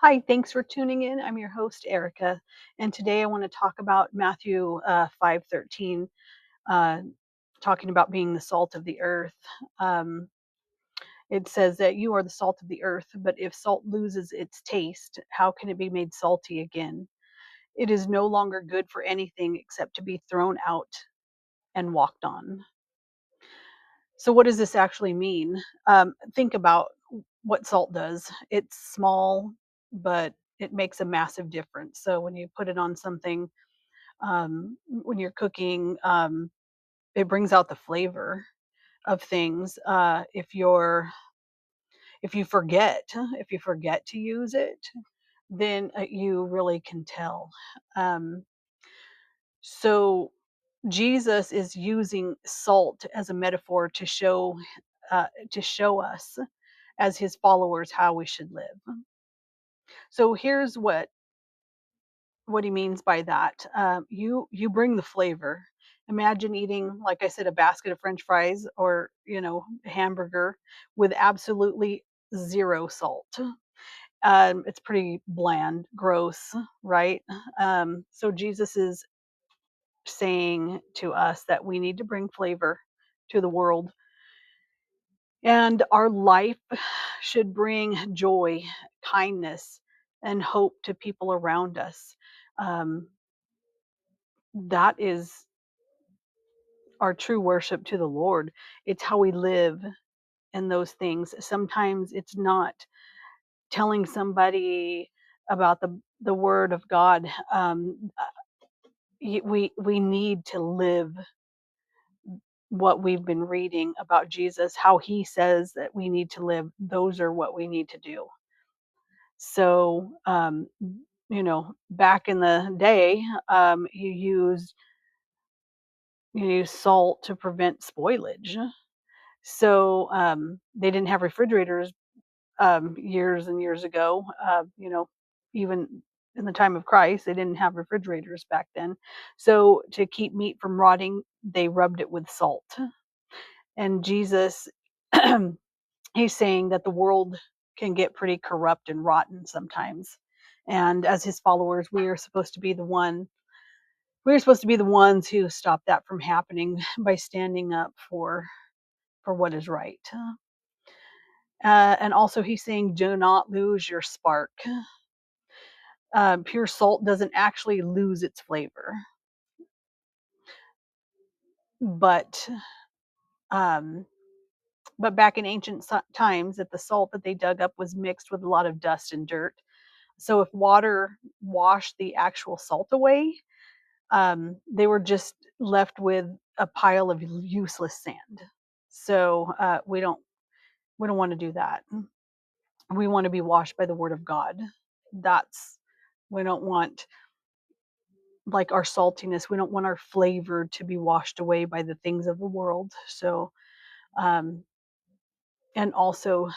Hi, thanks for tuning in. I'm your host, Erica, and today I want to talk about Matthew 5:13, uh, talking about being the salt of the earth. Um, it says that you are the salt of the earth, but if salt loses its taste, how can it be made salty again? It is no longer good for anything except to be thrown out and walked on. So, what does this actually mean? Think about what salt does. It's small, but it makes a massive difference. So, when you put it on something, when you're cooking, it brings out the flavor of things. If you forget to use it, then you really can tell. Um, so Jesus is using salt as a metaphor to show us as his followers how we should live. So here's what he means by that. You bring the flavor. Imagine eating, like I said, a basket of French fries or a hamburger with absolutely zero salt. It's pretty bland, gross, right? So Jesus is saying to us that we need to bring flavor to the world, and our life should bring joy, kindness, and hope to people around us. Um, that is our true worship to the Lord. It's how we live in those things. Sometimes it's not telling somebody about the word of God. We need to live what we've been reading about Jesus, how he says that we need to live. Those are what we need to do. So, back in the day, you used salt to prevent spoilage. So they didn't have refrigerators years and years ago. Even in the time of Christ, they didn't have refrigerators back then. So to keep meat from rotting, they rubbed it with salt. And Jesus, he's saying that the world can get pretty corrupt and rotten sometimes. And as his followers, we're supposed to be the ones who stop that from happening by standing up for what is right. And also, he's saying, do not lose your spark. Pure salt doesn't actually lose its flavor, but um, but back in ancient times, that the salt that they dug up was mixed with a lot of dust and dirt. So if water washed the actual salt away, they were just left with a pile of useless sand. So we don't want to do that. We want to be washed by the word of God. That's we don't want like our saltiness. We don't want our flavor to be washed away by the things of the world. So um, and also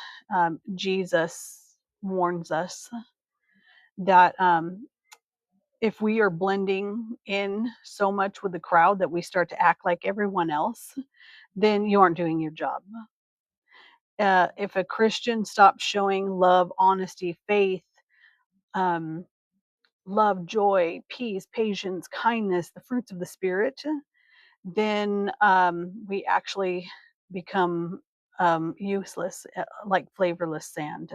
Jesus warns us that if we are blending in so much with the crowd that we start to act like everyone else, then you aren't doing your job. If a Christian stops showing love, honesty, faith, um, love, joy, peace, patience, kindness, the fruits of the Spirit, then we actually become useless, like flavorless sand.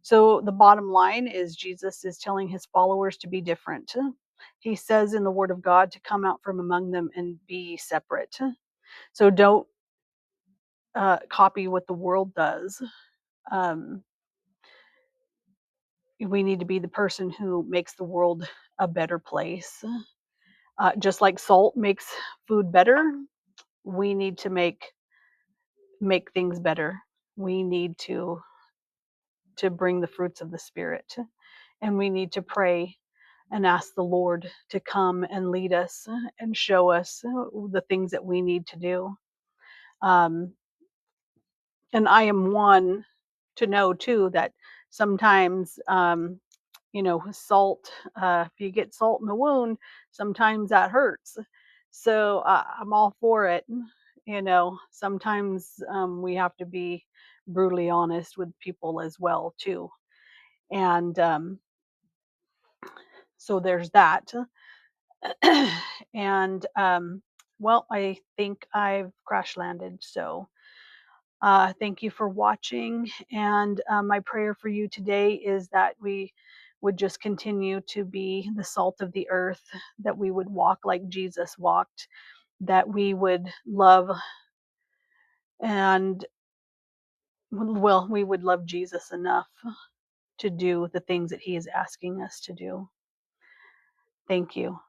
So the bottom line is Jesus is telling his followers to be different. He says in the Word of God to come out from among them and be separate. So don't copy what the world does. Um, we need to be the person who makes the world a better place. Just like salt makes food better, we need to make things better. We need to bring the fruits of the Spirit, and we need to pray and ask the Lord to come and lead us and show us the things that we need to do. Um, and I am one to know too that sometimes, salt, if you get salt in the wound, sometimes that hurts. So I'm all for it. Sometimes we have to be brutally honest with people as well too. And so there's that. And well, I think I've crash landed. So thank you for watching. And my prayer for you today is that we would just continue to be the salt of the earth, that we would walk like Jesus walked, that we would love and, well, we would love Jesus enough to do the things that he is asking us to do. Thank you.